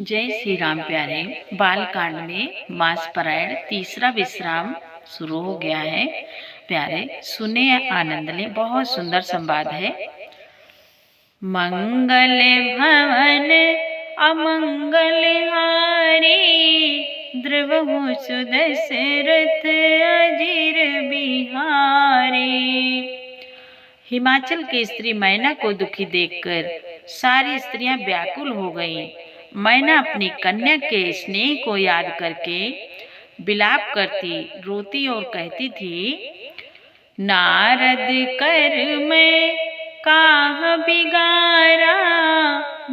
जय श्री राम प्यारे। बालकांड में मास पारायण तीसरा विश्राम शुरू हो गया है। प्यारे सुने आनंद ले, बहुत सुंदर संवाद है। मंगल भवन अमंगल हारी, द्रवहु सुदशरथ अजिर बिहारी। हिमाचल की स्त्री मैना को दुखी देखकर सारी स्त्रियां व्याकुल हो गईं। मैना अपनी कन्या के स्नेह को याद करके विलाप करती, रोती और कहती थी, नारद कर मैं काह बिगारा,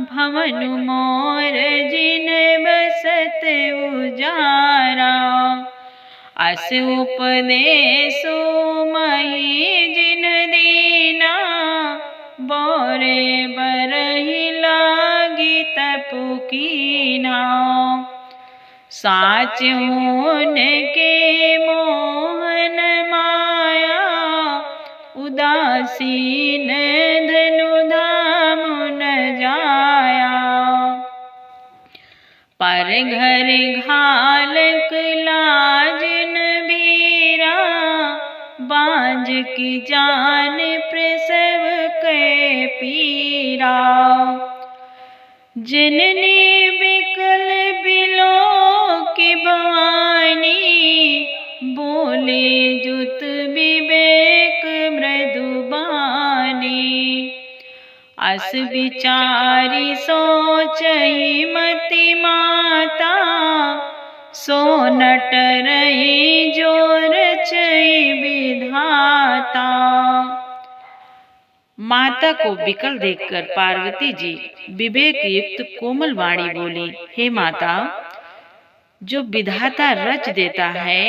भवन मोर जिन बसत उजारा। अस उपदेशो मही जिन दीना, बोरे बरहि लागी तपु कीना। साच उनके मोहन माया, उदासीन धनु धाम न जाया। पर घर घालक लाज न भीरा, बांझ की जान प्रसव के पीरा। जननी बिकल बिलो की भवानी, बोले जुत विवेक मृदुबानी। अस विचारी सोचहि मति माता, सो नट रही जोर चई विधाता। माता को विकल देखकर पार्वती जी विवेक युक्त कोमल वाणी बोली, हे माता, जो विधाता रच देता है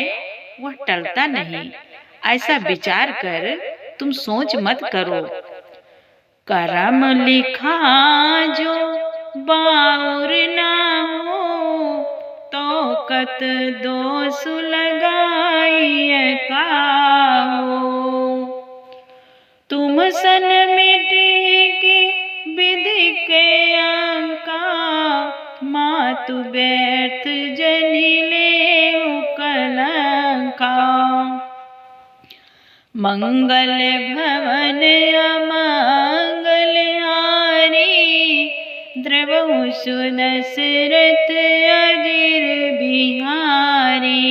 वह टलता नहीं। ऐसा विचार कर तुम सोच मत करो। करम लिखा जो बाउर ना हो, तो कत दोष लगाई काहो। तुम सन मिट्टी की विधि के अंका, मातु व्यर्थ जनि ले कलंका। मंगल भवन अमंगल हारी, द्रवहु सुदशरथ अजिर बिहारी।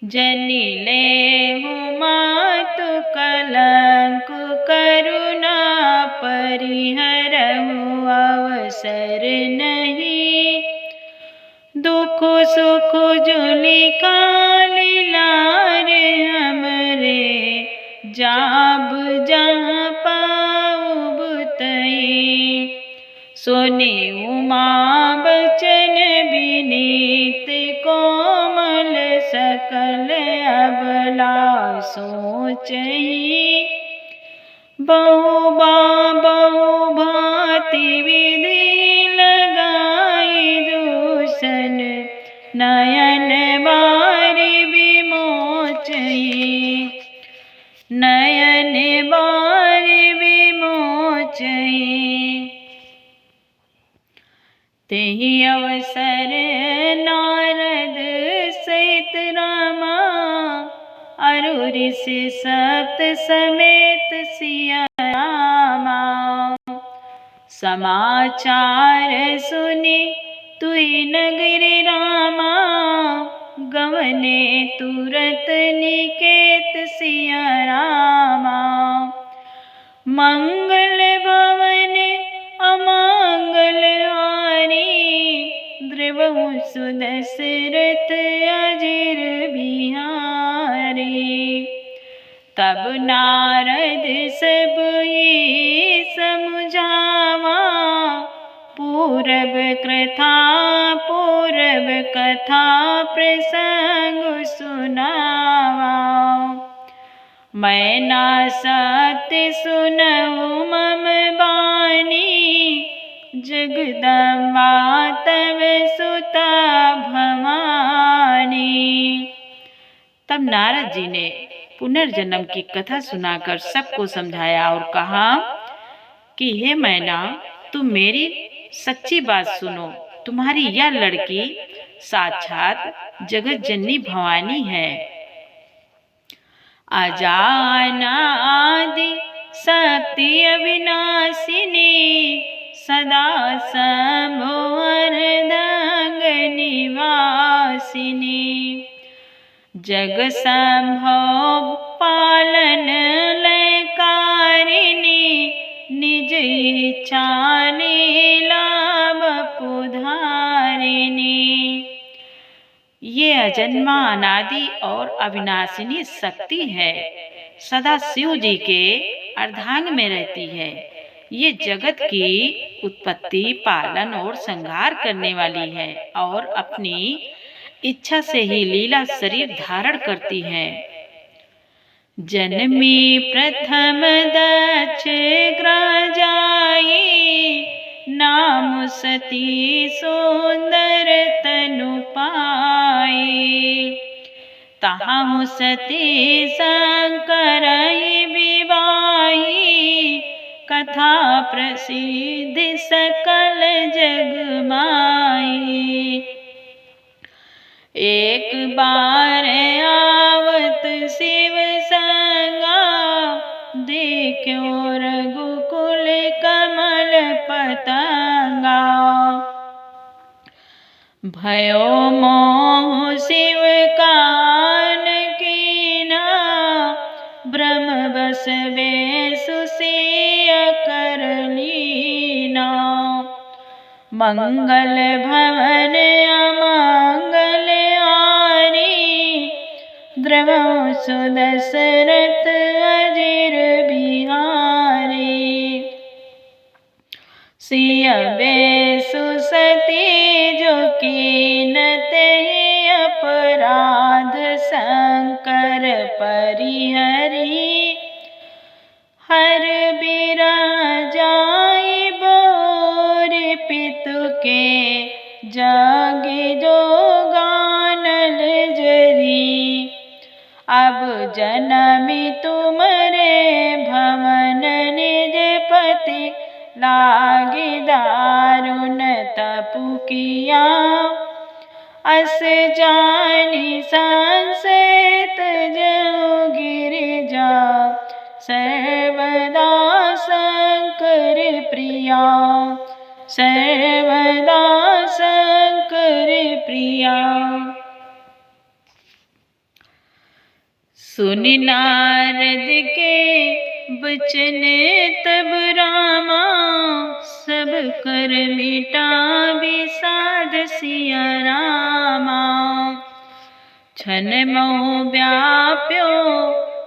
जनि लेहु मातु कलंक, करुणा परिहरहु अवसर नहीं। दुख सुख जुलि कालि लारे, हमरे जाब जहाँ पाउब तई। सुनि उमा बचन विनीत कोमल, सकल अबला सोचहि। बहु भांति विधि लगाई, दूषण नयन बारि विमोचहि। नयन बारि विमोचहि। तेहि अवसर नारद सहित रामा, अरु ऋषि सप्त समेत सिया रामा। समाचार सुनि तुहि नगरि रामा, गवने तुरत निकेत सिया रामा। मंगल भवन अमंगल हारी, द्रवहु सुदशरथ अजिर बिहारी। तब नारद सब ही समझावा, पूरब कथा प्रसंग सुनावा। मैना सत्य सुनहु मम बानी, जगदम्बा तव सुता भवानी। तब नारद जी ने पुनर्जन्म की कथा सुनाकर सबको समझाया और कहा कि हे मैना, तुम मेरी सच्ची बात सुनो, तुम्हारी यह लड़की साक्षात जगत जननी भवानी है। अजानादि शक्ति अविनाशिनी सदा संभुवर्धंग निवासिनी। जग संभव पालन लयकारिणी निज इच्छा लीला बपुधारिणी। ये अजन्मा अनादि और अविनाशिनी शक्ति है, सदा शिव जी के अर्धांग में रहती है। ये जगत की उत्पत्ति, पालन और संहार करने वाली है और अपनी इच्छा से ही लीला शरीर धारण करती है। जन्मी प्रथम दक्ष ग्रह जाई, नाम सती सुंदर तनु पाई। तहाँ सती शंकर विवाही, कथा प्रसिद्ध सकल जग माई। एक बार आवत शिव संगा, देखो रघुकुल कमल पतंगा। भयो मोह शिव कान कीना, ब्रह्म बस बेसु सिय कर लीना। मंगल भवन अमंगल हारी, द्रवहु सुदशरथ अजिर बिहारी। सिय बेसु सती जो कीनत ही अपराध, शंकर परिहरी हर बिराजाई बोर। पितु के जागे जो गानल जरी, अब जनमी तुमरे भवन निज पति। लागी दारुण तपु किया, अस जानी संसेत जो गिरिजा। सर्वदा शंकर प्रिया, सर्वदा शंकर प्रिया। सुनि नारद के बचन तब रामा, सब कर मिटा विषाद सिया रामा। छन मोह व्याप्यो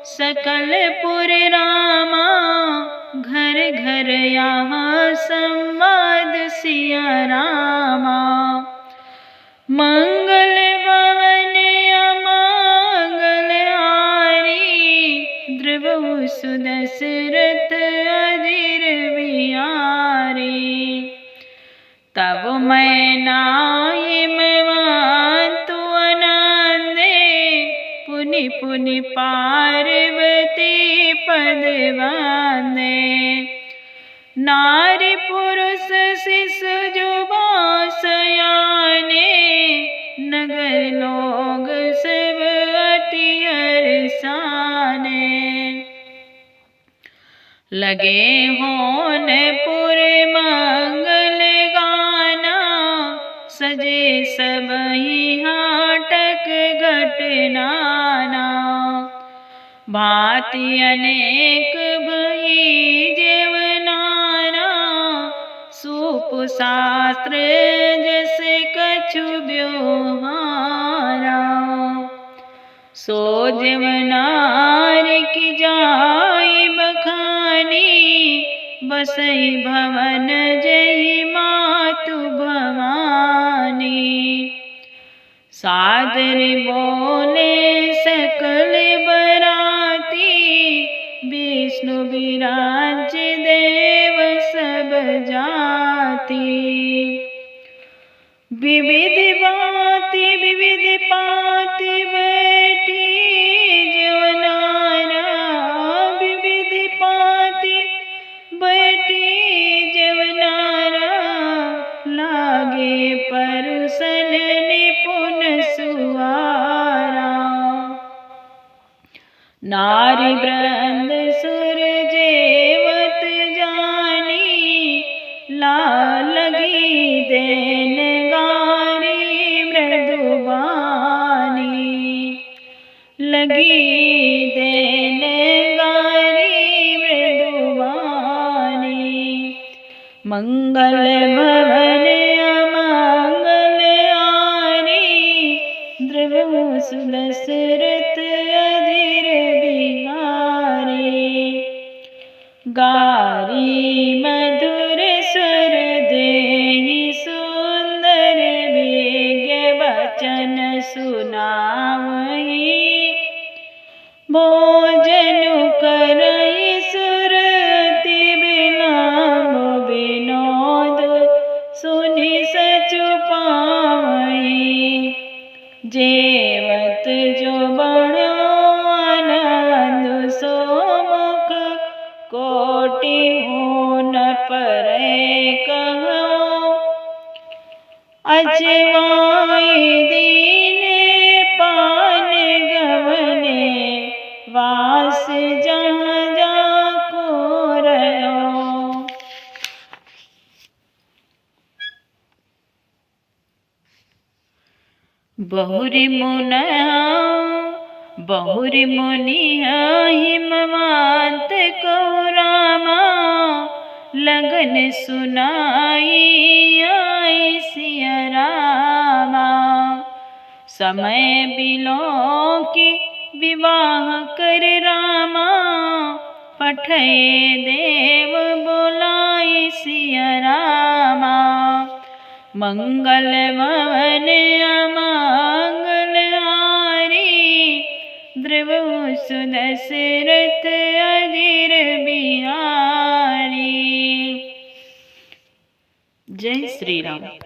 सकल पुर रामा, घर घर यहाँ संवाद सिया रामा। मंगल भवन अमंगल हारी, द्रवहु सुदशरथ अजिर बिहारी। तब मैं नाहि महंतु आनंदे, पुनि पुनि पार्वती पद वंदे। नारी पुरुष शिशु जुबा सयाने, नगर लोग सब अति हर्षाने। लगे होन पुर मंगल गाना, सजे सबहि हाटक घट नाना। भांति अनेक भई जेवनारा, सूप शास्त्र जस कछु ब्योहारा। सो जेवनार की जाई बखानी, बसई भवन जही मातु भवानी। सादर बोले सकल बराती, विष्णु विराज देव सब जाति। विविध भांति विविध पाति बैठी जेवनारा, विविध पाति बैठी जेवनारा। लागे परुसन निपुण सुवारा। नारी वृंद सुर जेवत जानी, लगी देन गारी मृदुबानी। लगी देन गारी मृदुबानी। मंगल भवन अमंगल आरी, ध्रुव सुदशरथ अधीर बिहारी। गारी मधुर सुर देहि सुंदर, विज्ञ वचन सुनावहि। भोजन करई सुरति बिलम्ब, विनोद सुनि सचु पावई। जेवत जो बणो आनंद, सो मुख कोटि न परै कहो। अजवाई दीने पान गवने, वास जहाँ जाको रहो। बहुरी मुनि हिमवंत को रामा। लगन सुनाई आई सिया रामा। समय बिलों की विवाह कर रामा। पठये देव बुलाई सिया रामा। मंगल भवन अमंगल हारी, ध्रुव सुदशरथ अधीर बिहारी। जय श्री राम।